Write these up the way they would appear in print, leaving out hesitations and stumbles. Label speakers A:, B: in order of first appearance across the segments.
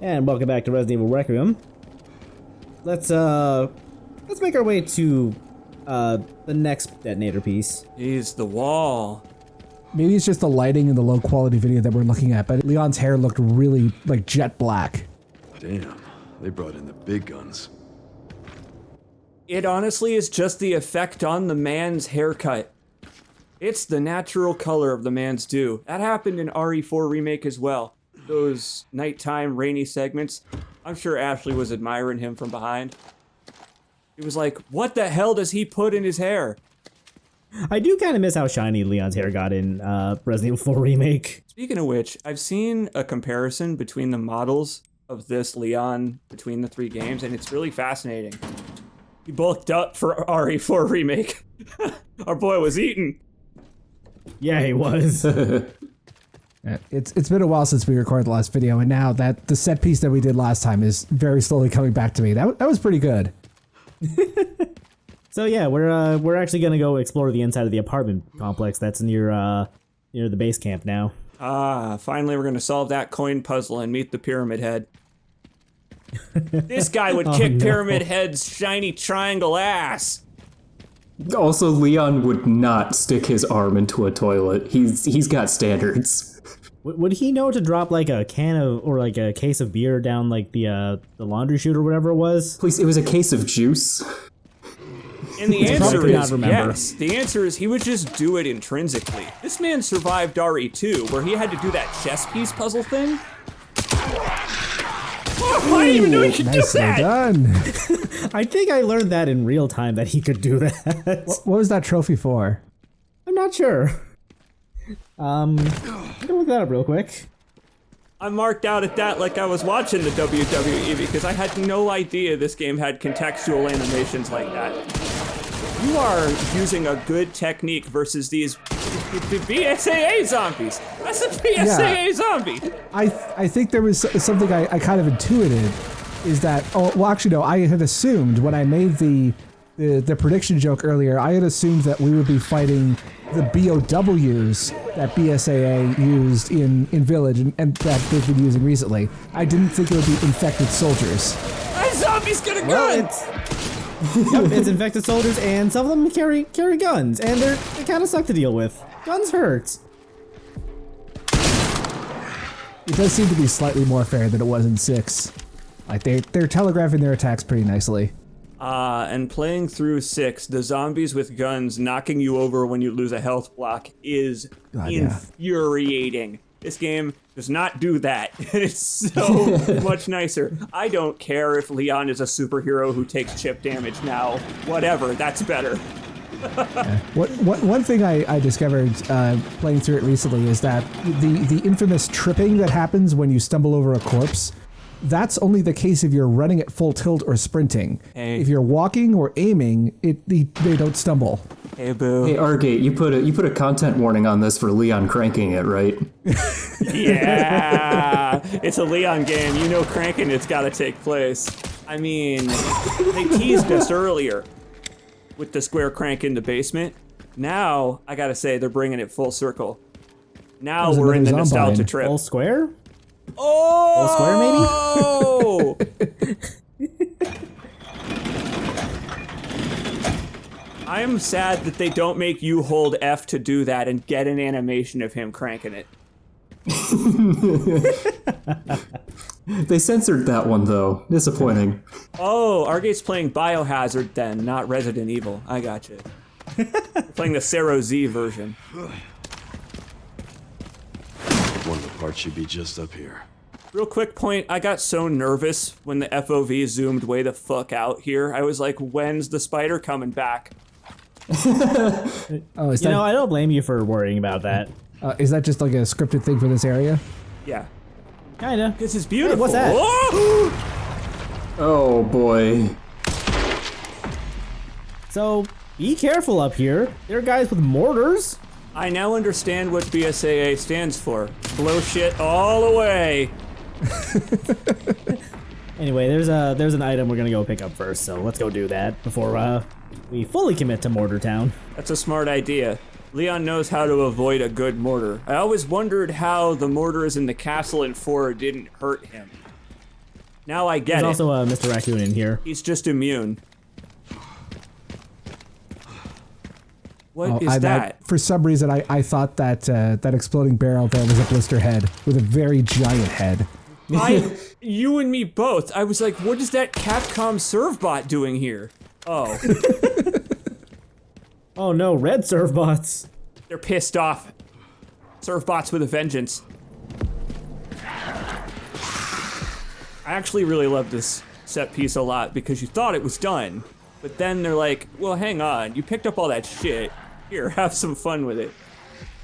A: And welcome back to Resident Evil Requiem. Let's make our way to the next detonator piece.
B: He's the wall.
C: Maybe it's just the lighting and the low quality video that we're looking at, but Leon's hair looked really like jet black.
D: Damn, they brought in the big guns.
B: It honestly is just the effect on the man's haircut. It's the natural color of the man's do. That happened in RE4 Remake as well. Those nighttime rainy segments. I'm sure Ashley was admiring him from behind. He was like, what the hell does he put in his hair?
A: I do kind of miss how shiny Leon's hair got in Resident Evil 4 Remake.
B: Speaking of which, I've seen a comparison between the models of this Leon between the three games, and it's really fascinating. He bulked up for RE4 Remake. Our boy was eating.
A: Yeah, he was.
C: It's been a while since we recorded the last video, and now that the set piece that we did last time is very slowly coming back to me. That was pretty good.
A: So yeah, we're actually gonna go explore the inside of the apartment complex that's near the base camp now.
B: Finally we're gonna solve that coin puzzle and meet the Pyramid Head. This guy would kick Pyramid Head's shiny triangle ass.
E: Also, Leon would not stick his arm into a toilet. He's got standards.
A: Would he know to drop like a can of or like a case of beer down like the laundry chute or whatever it was?
E: Please, it was a case of juice.
B: And the answer is
A: remember.
B: yes. The answer is he would just do it intrinsically. This man survived RE2, where he had to do that chess piece puzzle thing. Oh, I didn't even know he could do that!
C: Done.
A: I think I learned that in real time that he could do that.
C: What was that trophy for?
A: I'm not sure. I'm gonna look that up real quick.
B: I marked out at that like I was watching the WWE because I had no idea this game had contextual animations like that. You are using a good technique versus these BSAA zombies. That's a BSAA zombie.
C: I think there was something I kind of intuited, is that, I had assumed when I made the prediction joke earlier, I had assumed that we would be fighting the BOWs that BSAA used in Village and that they've been using recently. I didn't think it would be infected soldiers.
B: That zombie's got a gun!
A: Yep, it's infected soldiers, and some of them carry guns, and they kind of suck to deal with. Guns hurt.
C: It does seem to be slightly more fair than it was in 6. Like they're telegraphing their attacks pretty nicely.
B: And playing through 6, the zombies with guns knocking you over when you lose a health block is infuriating. This game does not do that. It's so much nicer. I don't care if Leon is a superhero who takes chip damage now. Whatever, that's better.
C: One thing I discovered playing through it recently is that the infamous tripping that happens when you stumble over a corpse, that's only the case if you're running at full tilt or sprinting.
B: Hey.
C: If you're walking or aiming, they don't stumble.
B: Hey, boo.
E: Hey, Argate, you put a content warning on this for Leon cranking it, right?
B: Yeah, it's a Leon game. You know cranking it's got to take place. I mean, they teased us earlier with the square crank in the basement. Now, I gotta say, they're bringing it full circle. Now we're in the nostalgia trip.
A: Full square?
B: Oh!
A: Full square, maybe?
B: I am sad that they don't make you hold F to do that and get an animation of him cranking it.
E: They censored that one, though. Disappointing.
B: Oh, Argate's playing Biohazard then, not Resident Evil. I gotcha. Playing the Zero Z version.
D: One of the parts should be just up here.
B: Real quick point, I got so nervous when the FOV zoomed way the fuck out here. I was like, when's the spider coming back?
A: I don't blame you for worrying about that.
C: Is that just like a scripted thing for this area?
B: Yeah.
A: Kinda.
B: This is beautiful.
A: Hey, what's that?
E: Oh boy.
A: So, be careful up here. There are guys with mortars.
B: I now understand what BSAA stands for. Blow shit all away.
A: Anyway, there's an item we're gonna go pick up first, so let's go do that before we fully commit to Mortar Town.
B: That's a smart idea. Leon knows how to avoid a good mortar. I always wondered how the mortars in the castle in 4 didn't hurt him. Now I get
A: There's
B: it.
A: also Mr. Raccoon in here.
B: He's just immune. What is
C: I
B: that?
C: for some reason, I thought that that exploding barrel there was a blister head with a very giant head.
B: You and me both. I was like, what is that Capcom Servbot doing here? Oh.
A: Oh no, red surf bots.
B: They're pissed off. Servbots with a vengeance. I actually really love this set piece a lot because you thought it was done, but then they're like, well, hang on, you picked up all that shit. Here, have some fun with it.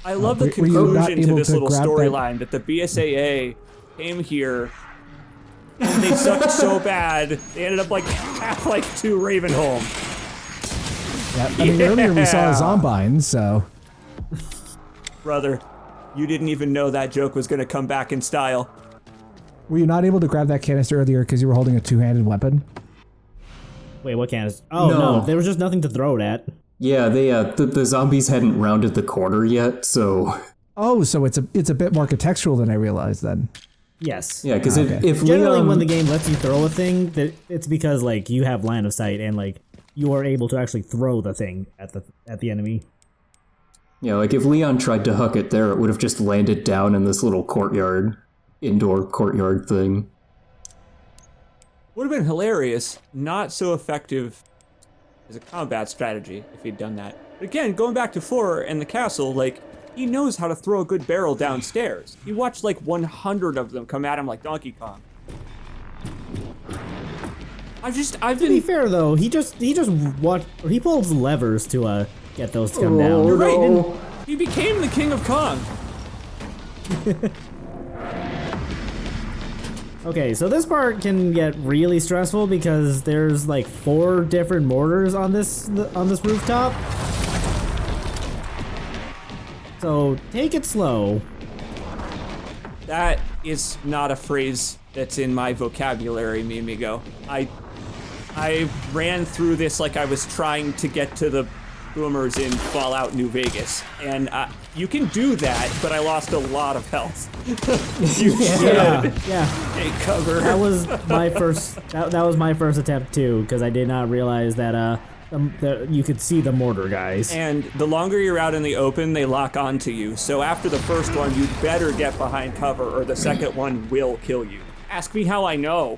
B: I love the
C: were you not
B: conclusion to
C: able
B: this
C: to
B: little
C: grab that-
B: storyline that the BSAA came here and they sucked so bad, they ended up like Half-Life 2 Ravenholm.
C: Yeah, I mean, earlier we saw a
B: Yeah.
C: Zombine, so
B: Brother, you didn't even know that joke was gonna come back in style.
C: were you not able to grab that canister earlier because you were holding a two-handed weapon?
A: Wait, what can is? Oh
E: No.
A: no, there was just nothing to throw it at.
E: Yeah, they the zombies hadn't rounded the corner yet, so
C: Oh, so it's a bit more contextual than I realized then.
A: Yes.
E: yeah, because if
A: Generally,
E: Leon,
A: when the game lets you throw a thing, it's because like you have line of sight and like you are able to actually throw the thing at the enemy.
E: yeah, like if Leon tried to huck it there, it would have just landed down in this little indoor courtyard thing.
B: Would have been hilarious, not so effective as a combat strategy if he'd done that. But again, going back to 4 and the castle, like, he knows how to throw a good barrel downstairs. He watched like 100 of them come at him like Donkey Kong. I've
A: To be
B: been...
A: fair though, he pulls levers to get those to come down.
B: You're right,
E: no.
B: and he became the King of Kong.
A: Okay, so this part can get really stressful because there's like 4 different mortars on this rooftop. So take it slow.
B: That is not a phrase that's in my vocabulary, mi amigo. I ran through this like I was trying to get to the boomers in Fallout New Vegas. And you can do that, but I lost a lot of health. You should
A: Yeah.
B: take cover.
A: That was my first. That was my first attempt too, because I did not realize that you could see the mortar guys.
B: And the longer you're out in the open, they lock onto you. So after the first one, you'd better get behind cover or the second one will kill you. Ask me how I know.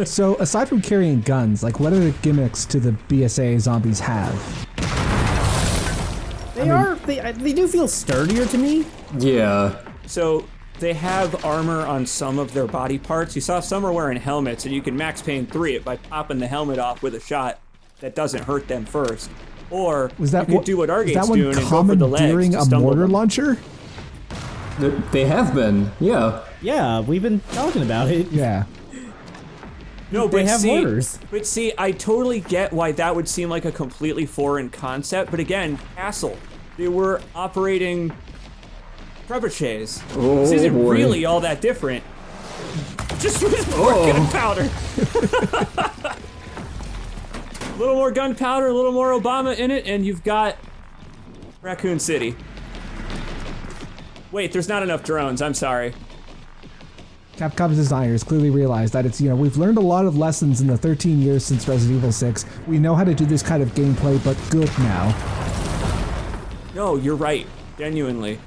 C: So aside from carrying guns, like what other gimmicks do the BSA zombies have?
A: They do feel sturdier to me.
E: Yeah,
B: So they have armor on some of their body parts. You saw some are wearing helmets, and you can max pain 3 it by popping the helmet off with a shot that doesn't hurt them first. Or
C: Was that
B: you could do what
C: is
B: Argate's
C: that one
B: doing and go for the legs
C: commandeering
B: to
C: a
B: stumble
C: mortar
B: them.
C: launcher?
E: they have been. Yeah,
A: Yeah, we've been talking about it.
C: Yeah.
B: No,
A: They
B: but
A: have
B: see,
A: mortars.
B: But see, I totally get why that would seem like a completely foreign concept. But again, Castle, they were operating trebuchets.
E: Oh,
B: This isn't
E: boy.
B: really all that different. Just with more gunpowder. A little more gunpowder, a little more Obama in it, and you've got Raccoon City. Wait, there's not enough drones. I'm sorry.
C: Capcom's designers clearly realized that we've learned a lot of lessons in the 13 years since Resident Evil 6. We know how to do this kind of gameplay, but good now.
B: No, you're right. Genuinely.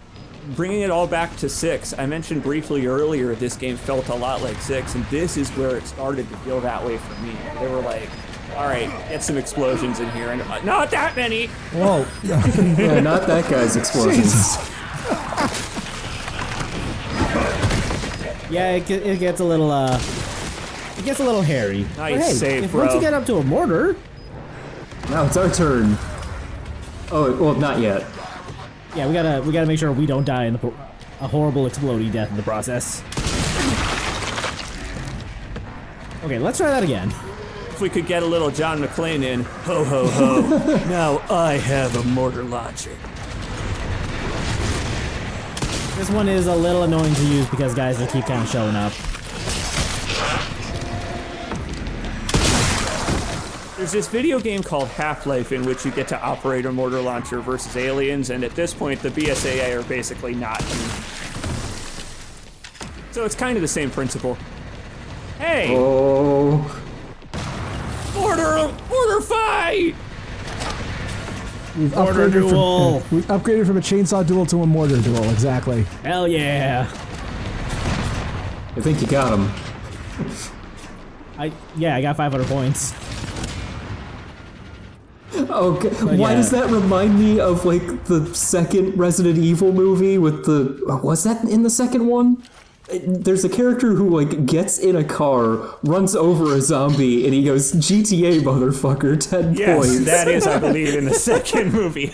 B: Bringing it all back to 6, I mentioned briefly earlier this game felt a lot like 6, and this is where it started to feel that way for me. They were like, all right, get some explosions in here, and not that many!
C: Whoa.
E: yeah, not that guy's explosions.
C: Jesus.
A: Yeah, it gets a little hairy.
B: Nice
A: But hey,
B: save,
A: if
B: bro.
A: once you get up to a mortar,
E: Now it's our turn. Oh, well, not yet.
A: yeah, we gotta make sure we don't die in a horrible exploding death in the process. Okay, let's try that again.
B: If we could get a little John McClane in, ho ho ho, now I have a mortar launcher.
A: This one is a little annoying to use because guys just keep kind of showing up.
B: There's this video game called Half-Life in which you get to operate a mortar launcher versus aliens, and at this point the BSAA are basically not human. So it's kind of the same principle. Hey!
E: Oh.
B: Order fight!
C: We've
A: Mortar
C: upgraded
A: duel.
C: we've upgraded from a chainsaw duel to a mortar duel. Exactly.
A: Hell yeah.
E: I think you got him.
A: I got 500 points.
E: Okay. Why does that remind me of like the second Resident Evil movie with the? Was that in the second one? There's a character who like gets in a car, runs over a zombie, and he goes, "GTA motherfucker, 10
B: Yes,
E: points."
B: that is, I believe, in the second movie.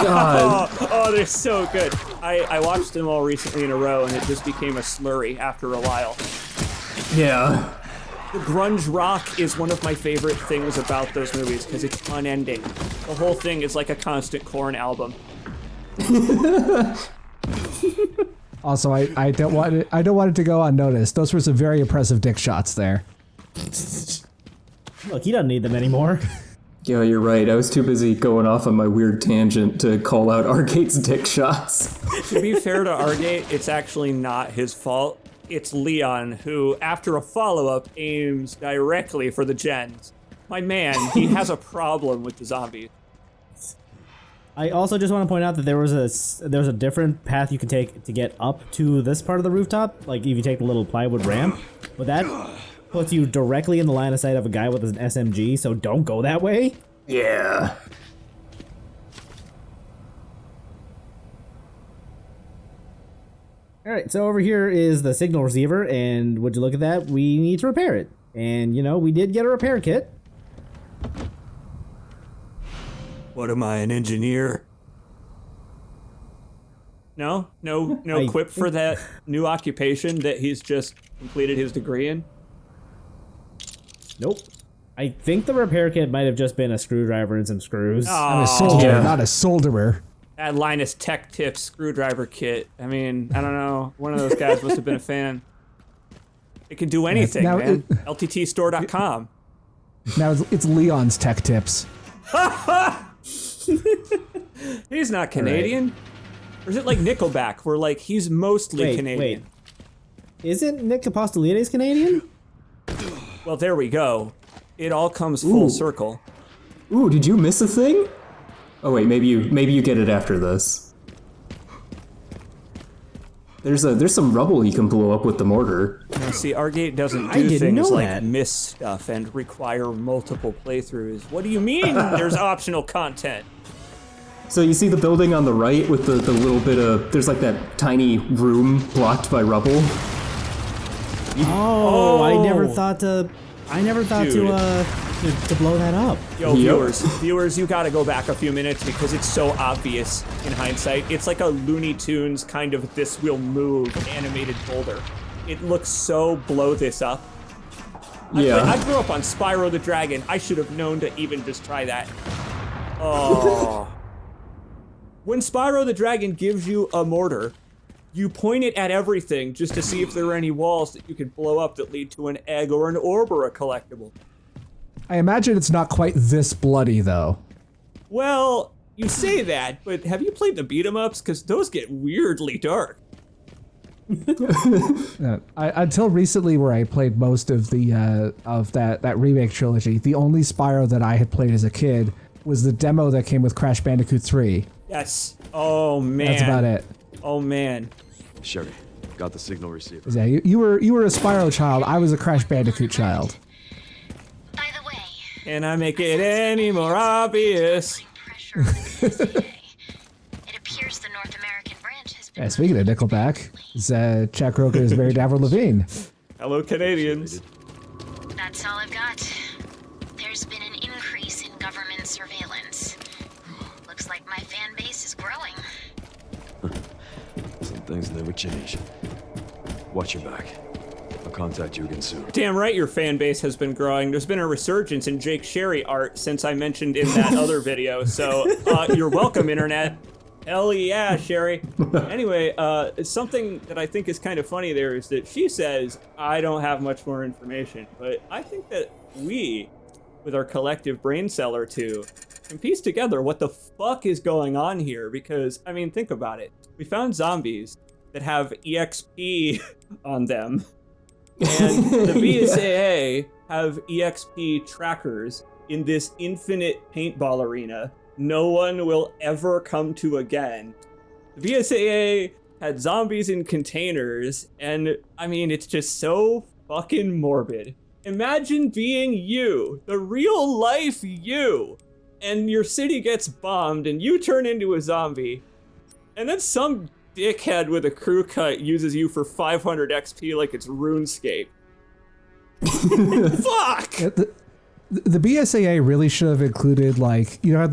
E: God.
B: Oh, they're so good. I watched them all recently in a row, and it just became a slurry after a while.
E: Yeah.
B: The grunge rock is one of my favorite things about those movies because it's unending. The whole thing is like a constant Korn album.
C: Also, I don't want it to go unnoticed. Those were some very impressive dick shots there.
A: Look, he doesn't need them anymore.
E: Yeah, you're right. I was too busy going off on my weird tangent to call out Argate's dick shots.
B: To be fair to Argate, it's actually not his fault. It's Leon who, after a follow-up, aims directly for the gens. My man, he has a problem with the zombies.
A: I also just want to point out that there was a different path you can take to get up to this part of the rooftop. Like if you take the little plywood ramp, but that puts you directly in the line of sight of a guy with an SMG. So don't go that way.
E: Yeah.
A: All right, so over here is the signal receiver, and would you look at that? We need to repair it, and you know we did get a repair kit.
B: What am I, an engineer? No quip for that new occupation that he's just completed his degree in?
A: Nope. I think the repair kit might have just been a screwdriver and some screws.
C: I'm a soldier,
E: Yeah.
C: not a solderer.
B: That Linus Tech Tips screwdriver kit. I mean, I don't know. One of those guys must have been a fan. It can do anything,
C: now
B: man. LTTstore.com.
C: Now it's Leon's tech tips.
B: He's not Canadian. Or is it like Nickelback, where like he's mostly Canadian?
A: Wait. Isn't Nick Apostolides Canadian?
B: Well, there we go. It all comes full circle.
E: Ooh, did you miss a thing? Oh wait, maybe you get it after this. There's some rubble you can blow up with the mortar.
B: Now, see, Argate doesn't
A: I
B: do
A: didn't
B: things
A: know
B: like
A: that.
B: miss stuff and require multiple playthroughs. What do you mean there's optional content?
E: So you see the building on the right with the little bit of, there's like that tiny room blocked by rubble.
A: Oh, I never
B: Oh.
A: thought to
B: Dude.
A: to blow that up.
B: Yo,
E: Yep.
B: viewers, you gotta go back a few minutes because it's so obvious in hindsight. It's like a Looney Tunes kind of this will move animated boulder. It looks so blow this up.
E: Yeah.
B: I grew up on Spyro the Dragon. I should have known to even just try that. Oh. When Spyro the Dragon gives you a mortar, you point it at everything just to see if there are any walls that you could blow up that lead to an egg or an orb or a collectible.
C: I imagine it's not quite this bloody though.
B: Well, you say that, but have you played the beat 'em ups? Because those get weirdly dark.
C: Until recently, where I played most of the of that remake trilogy, the only Spyro that I had played as a kid was the demo that came with Crash Bandicoot 3.
B: Yes. Oh man.
C: That's about it.
B: Oh man.
D: Sherry, got the signal receiver.
C: Yeah, you were a Spyro child. I was a Crash Bandicoot child.
F: By the way,
B: Can I make it any more obvious?
F: pressure on the CCA. It appears the North American branch has been.
C: Yeah, speaking of Nickelback, Jack Roker is married to Avril Lavigne.
B: Hello, Canadians.
F: That's all I've got. There's been an increase in government surveillance. Looks like my fan base is growing.
D: Some things never change. Watch your back. I'll contact you again soon.
B: Damn right your fan base has been growing. There's been a resurgence in Jake Sherry art since I mentioned in that other video. So you're welcome, internet. Hell yeah, Sherry. Anyway, something that I think is kind of funny there is that she says, I don't have much more information. But I think that we, with our collective brain cell or two, can piece together what the fuck is going on here. Because, I mean, think about it. We found zombies that have EXP on them. And the BSAA have EXP trackers in this infinite paintball arena no one will ever come to again. The BSAA had zombies in containers, and I mean, it's just so fucking morbid. Imagine being you, the real life you, and your city gets bombed and you turn into a zombie, and then some dickhead with a crew cut uses you for 500 XP like it's RuneScape. Fuck!
C: The BSAA really should have included, like, you know how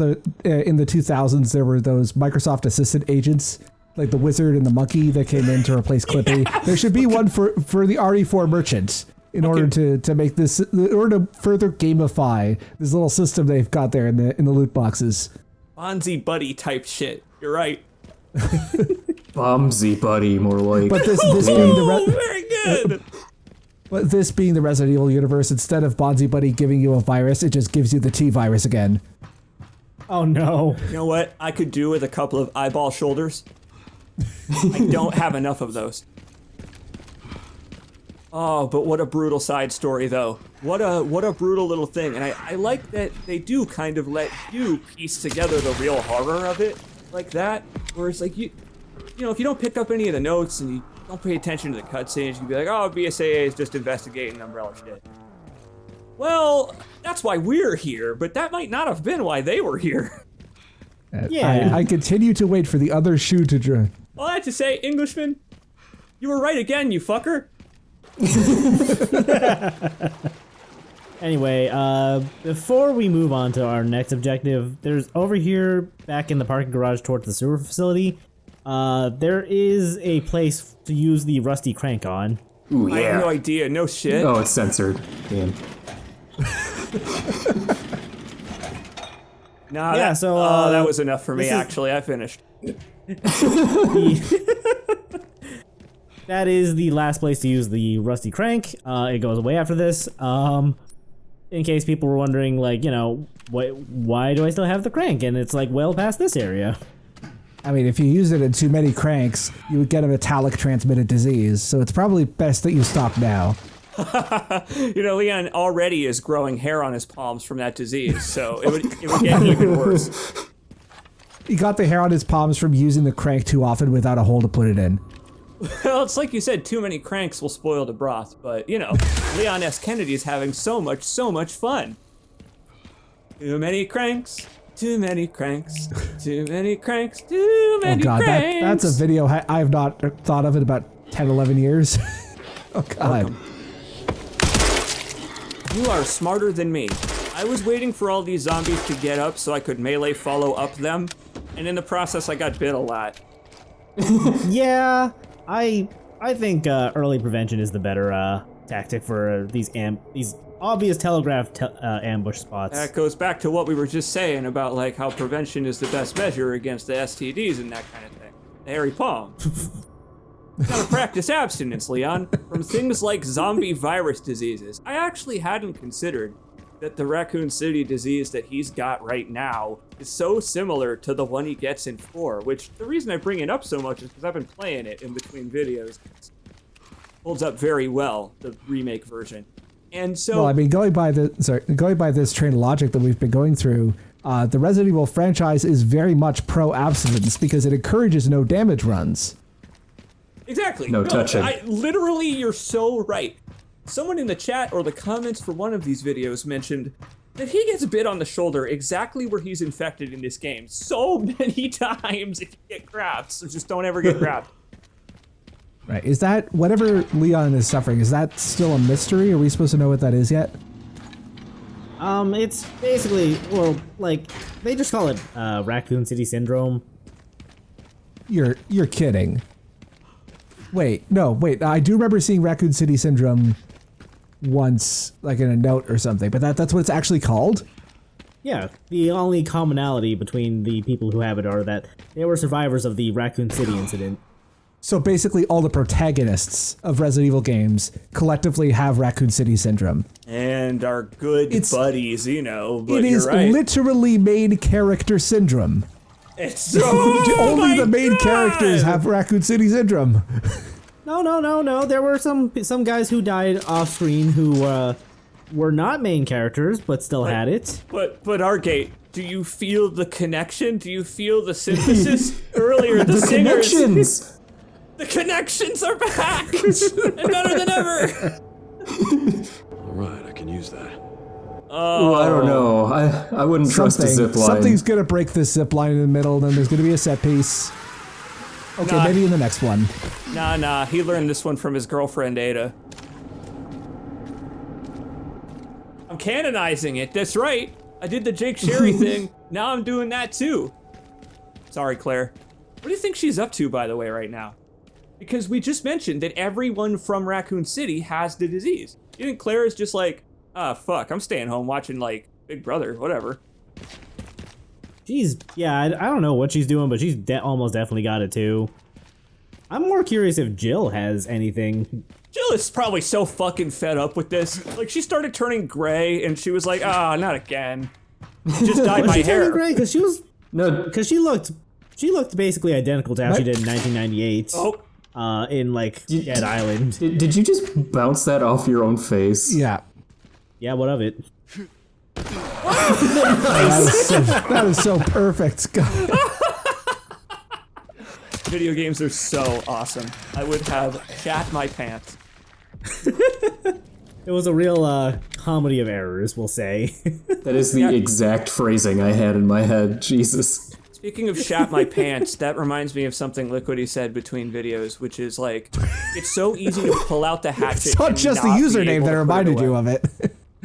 C: in the 2000s there were those Microsoft assistant agents, like the wizard and the monkey that came in to replace Clippy. Yeah. There should be one for the RE4 merchant in order to make this, in order to further gamify this little system they've got there in the loot boxes.
B: Bombzy buddy type shit. You're right.
E: Bombzy buddy, more like.
C: But this being the
B: very good.
C: But this being the Resident Evil universe, instead of Bombzy Buddy giving you a virus, it just gives you the T virus again.
A: Oh no.
B: You know what? I could do with a couple of eyeball shoulders. I don't have enough of those. Oh, but what a brutal side story, though. What a brutal little thing. And I like that they do kind of let you piece together the real horror of it like that. Where it's like, you know, if you don't pick up any of the notes and you don't pay attention to the cutscenes, you'd be like, oh, BSAA is just investigating umbrella shit. Well, that's why we're here, but that might not have been why they were here.
A: Yeah.
C: I continue to wait for the other shoe to drop.
B: All I have to say, Englishman, you were right again, you fucker.
A: Anyway, before we move on to our next objective, there's over here, back in the parking garage towards the sewer facility, there is a place to use the rusty crank on.
E: Ooh, yeah.
B: I have no idea, no shit.
E: Oh, it's censored. Damn.
B: Nah,
A: Yeah,
B: that was enough for me, actually. I finished.
A: That is the last place to use the rusty crank. It goes away after this. In case people were wondering, like, you know, why do I still have the crank? And it's like well past this area.
C: I mean, if you use it in too many cranks, you would get a metallic transmitted disease, so it's probably best that you stop now.
B: You know, Leon already is growing hair on his palms from that disease, so it would get even worse.
C: He got the hair on his palms from using the crank too often without a hole to put it in.
B: Well, it's like you said, too many cranks will spoil the broth, but, you know, Leon S. Kennedy is having so much fun. Too many cranks, too many cranks, too many cranks, too many
C: cranks.
B: Cranks.
C: That's a video I have not thought of in about 10, 11 years. Oh, God.
B: Welcome. You are smarter than me. I was waiting for all these zombies to get up so I could melee follow up them, and in the process I got bit a lot.
A: Yeah, I think early prevention is the better tactic for these obvious telegraphed ambush spots.
B: That goes back to what we were just saying about like how prevention is the best measure against the STDs and that kind of thing. The hairy palm. Gotta practice abstinence, Leon, from things like zombie virus diseases. I actually hadn't considered that the Raccoon City disease that he's got right now is so similar to the one he gets in 4, which the reason I bring it up so much is because I've been playing it in between videos. It holds up very well, the remake version. And so,
C: well, I mean, going by this train of logic that we've been going through, the Resident Evil franchise is very much pro-abstinence because it encourages no damage runs.
B: Exactly.
E: No touching.
B: Literally, you're so right. Someone in the chat or the comments for one of these videos mentioned that he gets bit on the shoulder exactly where he's infected in this game so many times if you get grabbed, so just don't ever get grabbed.
C: Right. Is that, whatever Leon is suffering, is that still a mystery? Are we supposed to know what that is yet?
A: It's basically, well, like, they just call it Raccoon City Syndrome.
C: You're kidding. Wait, I do remember seeing Raccoon City Syndrome once, like in a note or something, but that's what it's actually called?
A: Yeah, the only commonality between the people who have it are that they were survivors of the Raccoon City incident.
C: So basically all the protagonists of Resident Evil games collectively have Raccoon City Syndrome.
B: And are good buddies, you know, but
C: it is
B: you're right.
C: Literally main character syndrome.
B: It's so
C: Only the main
B: God!
C: characters have Raccoon City Syndrome.
A: No. There were some guys who died off screen who were not main characters, but still had it.
B: But Argate, do you feel the connection? Do you feel the synthesis? Earlier, the singers.
E: Connections!
B: The connections are back! And better than ever!
D: All right, I can use that.
E: Oh, I don't know. I wouldn't trust a zip line.
C: Something's gonna break this zip line in the middle, then there's gonna be a set piece. Okay,
B: Nah.
C: maybe in the next one.
B: Nah, he learned this one from his girlfriend, Ada. I'm canonizing it, that's right. I did the Jake Sherry thing, now I'm doing that too. Sorry, Claire. What do you think she's up to, by the way, right now? Because we just mentioned that everyone from Raccoon City has the disease. You think Claire is just like, fuck, I'm staying home watching, like, Big Brother, whatever.
A: I don't know what she's doing, but she's almost definitely got it too. I'm more curious if Jill has anything.
B: Jill is probably so fucking fed up with this. Like, she started turning gray, and she was like, not again. Just dyed my
A: She
B: hair.
A: turned gray because she looked basically identical to how she did in 1998.
B: Oh.
A: In like Dead Island.
E: Did you just bounce that off your own face?
C: Yeah.
A: Yeah, what of it?
C: That is so perfect. God.
B: Video games are so awesome. I would have shat my pants.
A: It was a real comedy of errors, we'll say.
E: That is the exact phrasing I had in my head. Jesus.
B: Speaking of shat my pants, that reminds me of something Liquidy said between videos, which is like, it's so easy to pull out the hatchet.
C: It's not just the username that reminded you of it.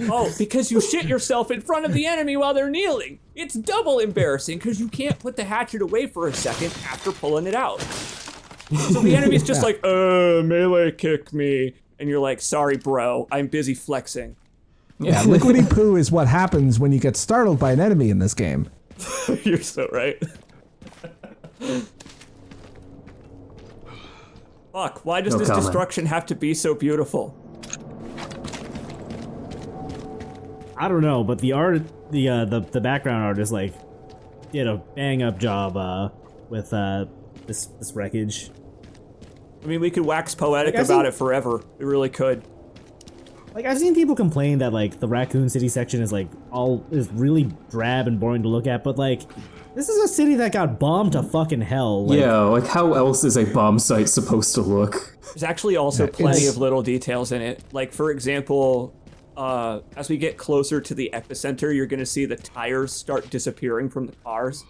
B: Oh, because you shit yourself in front of the enemy while they're kneeling. It's double embarrassing because you can't put the hatchet away for a second after pulling it out. So the enemy's just like, melee kick me. And you're like, sorry, bro, I'm busy flexing.
C: Yeah, liquidy poo is what happens when you get startled by an enemy in this game.
B: You're so right. Fuck, why does this destruction have to be so beautiful?
A: I don't know, but the art, the background artist like did a bang up job with this wreckage.
B: I mean, we could wax poetic about it forever. We really could.
A: Like, I've seen people complain that like the Raccoon City section is like is really drab and boring to look at, but like this is a city that got bombed to fucking hell. Like,
E: yeah, like how else is a bomb site supposed to look?
B: There's actually also plenty of little details in it. Like, for example, as we get closer to the epicenter, you're gonna see the tires start disappearing from the cars.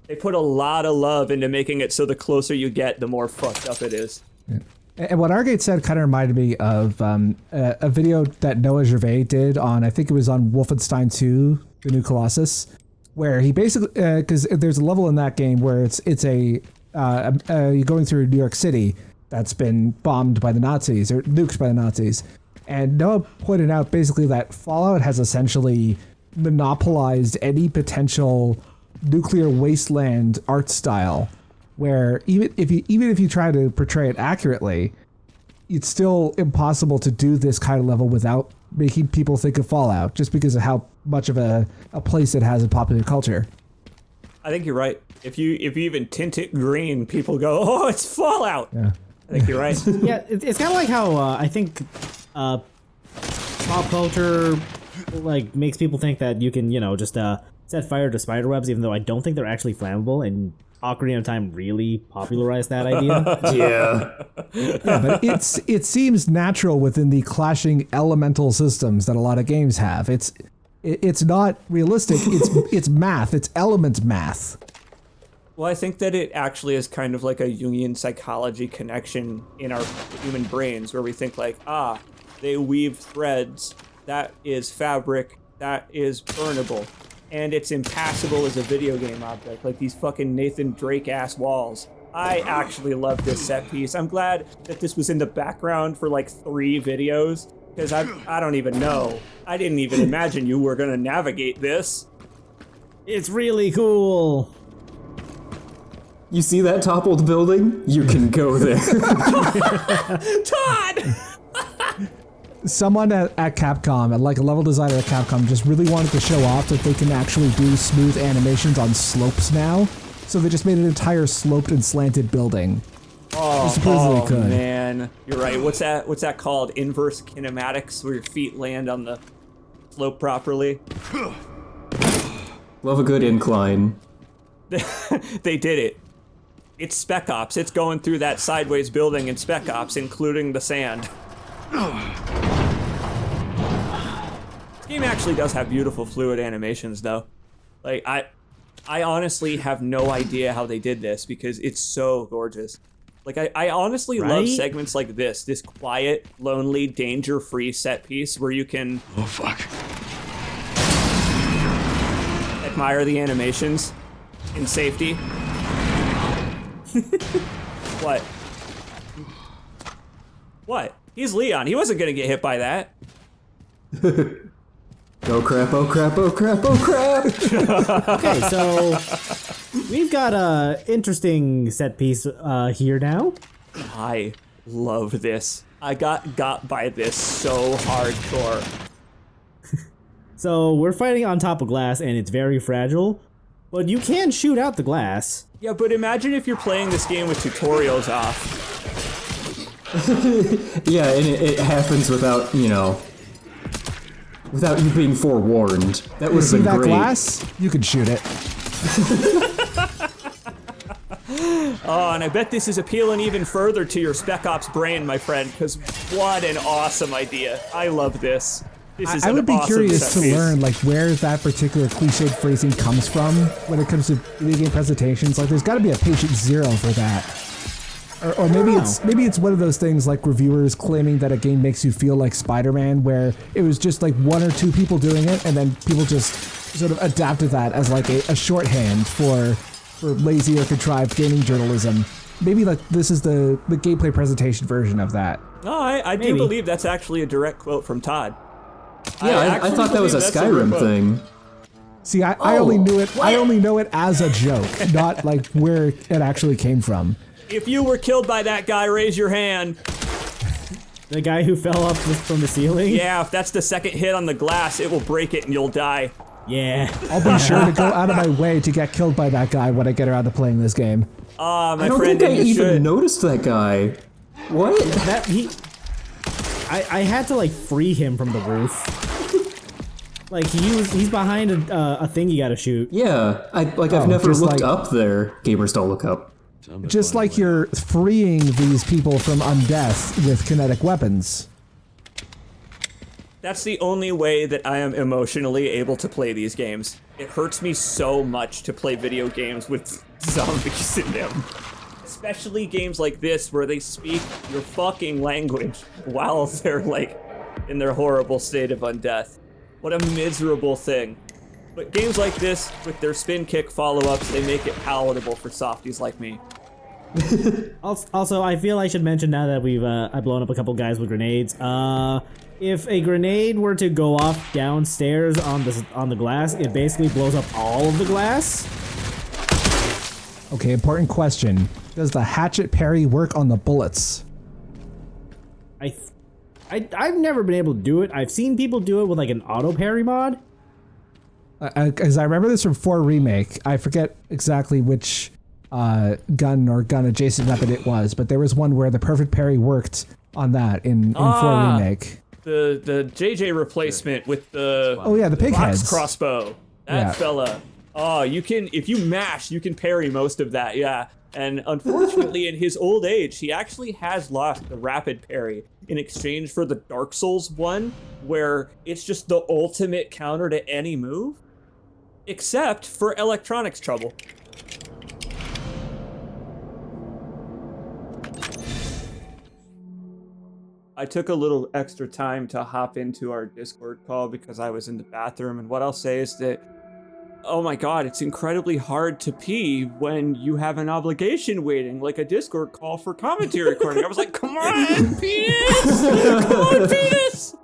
B: They put a lot of love into making it so the closer you get, the more fucked up it is.
C: Yeah. And what Argate said kind of reminded me of a video that Noah Gervais did on, I think it was on Wolfenstein 2, The New Colossus, where he basically, because there's a level in that game where it's you're going through New York City that's been bombed by the Nazis, or nuked by the Nazis. And Noah pointed out basically that Fallout has essentially monopolized any potential nuclear wasteland art style, where even if you try to portray it accurately, it's still impossible to do this kind of level without making people think of Fallout, just because of how much of a place it has in popular culture.
B: I think you're right. If you even tint it green, people go, "Oh, it's Fallout."
C: Yeah.
B: I think you're right.
A: Yeah, it's kind of like how I think pop culture like makes people think that you can, just set fire to spider webs, even though I don't think they're actually flammable, and Ocarina of Time really popularized that idea.
E: Yeah.
C: But it seems natural within the clashing elemental systems that a lot of games have. It's not realistic. It's math. It's element math.
B: Well, I think that it actually is kind of like a Jungian psychology connection in our human brains, where we think like, they weave threads, that is fabric, that is burnable, and it's impassable as a video game object, like these fucking Nathan Drake-ass walls. I actually love this set piece. I'm glad that this was in the background for like 3 videos, because I don't even know. I didn't even imagine you were gonna navigate this.
A: It's really cool.
E: You see that toppled building? You can go there.
B: Todd!
C: Someone at Capcom, like a level designer at Capcom, just really wanted to show off that they can actually do smooth animations on slopes now. So they just made an entire sloped and slanted building. supposedly could.
B: Man, you're right. What's that called? Inverse kinematics, where your feet land on the slope properly.
E: Love a good incline.
B: They did it. It's Spec Ops. It's going through that sideways building in Spec Ops, including the sand. This game actually does have beautiful fluid animations, though. Like, I honestly have no idea how they did this, because it's so gorgeous. Like, I honestly love segments like this quiet, lonely, danger-free set piece where you can...
D: Oh, fuck.
B: Admire the animations in safety. What? What? He's Leon. He wasn't gonna get hit by that.
E: Oh crap, oh crap, oh crap, oh crap!
A: Okay, so we've got a interesting set piece here now.
B: I love this. I got by this so hardcore.
A: So we're fighting on top of glass and it's very fragile, but you can shoot out the glass.
B: Yeah, but imagine if you're playing this game with tutorials off.
E: Yeah, and it happens without, you know, without you being forewarned. That would have been
C: that
E: great.
C: glass? You can shoot it.
B: Oh, and I bet this is appealing even further to your Spec Ops brain, my friend, because what an awesome idea. I love this. This is
C: I would be
B: awesome
C: curious to
B: set piece.
C: learn like where that particular cliched phrasing comes from when it comes to video game presentations. Like, there's got to be a patient zero for that, or maybe it's one of those things like reviewers claiming that a game makes you feel like Spider-Man, where it was just like one or two people doing it, and then people just sort of adapted that as like a shorthand for lazy or contrived gaming journalism. Maybe like this is the gameplay presentation version of that.
B: No, I do believe that's actually a direct quote from Todd.
E: Yeah, I thought that was a Skyrim thing.
C: See, I only knew it. I only know it as a joke, not like where it actually came from.
B: If you were killed by that guy, raise your hand.
A: The guy who fell off from the ceiling?
B: Yeah, if that's the second hit on the glass, it will break it and you'll die.
A: Yeah.
C: I'll be sure to go out of my way to get killed by that guy when I get around to playing this game.
B: Ah, my
E: I don't
B: friend,
E: think I
B: you
E: even
B: should.
E: noticed that guy. What?
A: I had to like free him from the roof. Like he's behind a thing you gotta shoot.
E: Yeah, I've never
C: just
E: looked
C: like-
E: up there. Gamers don't look up.
C: Just like you're freeing these people from undeath with kinetic weapons.
B: That's the only way that I am emotionally able to play these games. It hurts me so much to play video games with zombies in them. Especially games like this where they speak your fucking language while they're like in their horrible state of undeath. What a miserable thing. But games like this, with their spin kick follow-ups, they make it palatable for softies like me.
A: Also, I feel I should mention now that we've I've blown up a couple guys with grenades. If a grenade were to go off downstairs on the glass, it basically blows up all of the glass.
C: Okay, important question. Does the hatchet parry work on the bullets?
A: I've never been able to do it. I've seen people do it with like an auto parry mod.
C: As I remember this from 4 Remake, I forget exactly which gun or gun adjacent weapon it was, but there was one where the perfect parry worked on that in 4 Remake.
B: The JJ replacement with the
C: the pig
B: box
C: heads.
B: crossbow. That fella. Oh, you can, if you mash, you can parry most of that, yeah. And unfortunately, in his old age, he actually has lost the rapid parry in exchange for the Dark Souls one, where it's just the ultimate counter to any move, except for electronics trouble. I took a little extra time to hop into our Discord call because I was in the bathroom, and what I'll say is that, oh my god, it's incredibly hard to pee when you have an obligation waiting, like a Discord call for commentary recording. I was like, come on, penis! Come on, penis!